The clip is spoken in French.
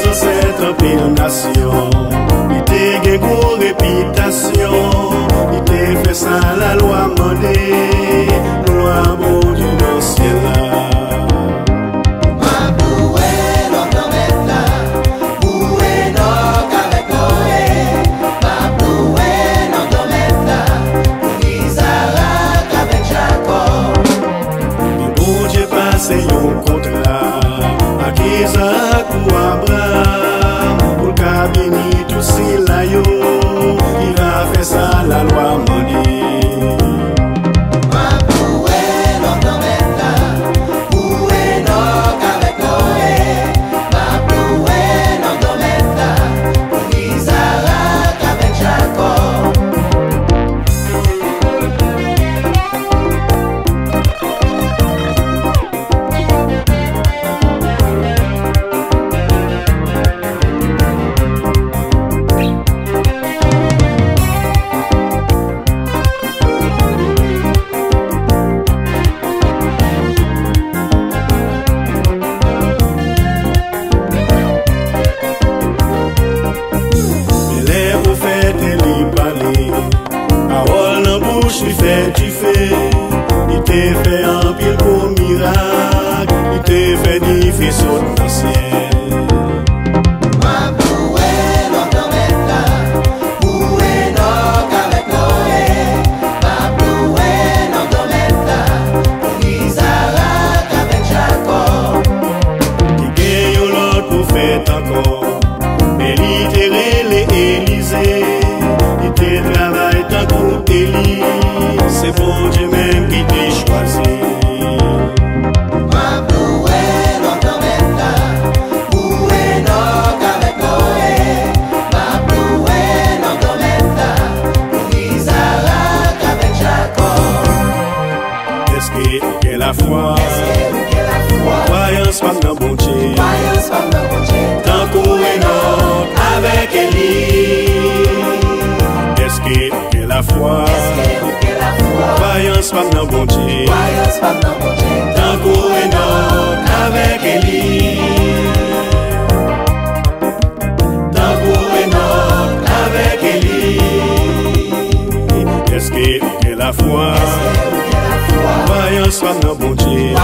dans cette pile nation. Il était une grosse réputation. Il était fait ça la loi mandée. Loi bon Dieu dans le ciel là. C'est un contrat à Isaac ou Abraham pour le cabinet tout si là yo il va faire ça la loi mandée. Il fait du fait, il t'a fait un pile pour miracle, il t'a fait du fait sur le ciel. C'est pour Dieu même qui t'a choisi. Est-ce que la foi, croyance femme dans bon Dieu, tant qu'on est notre avec Élie. Est-ce que la foi, croyance femme dans bon Dieu, tant qu'on est notre avec Élie. Tant qu'on est notre avec Élie. Est-ce que la foi, croyance femme dans bon Dieu,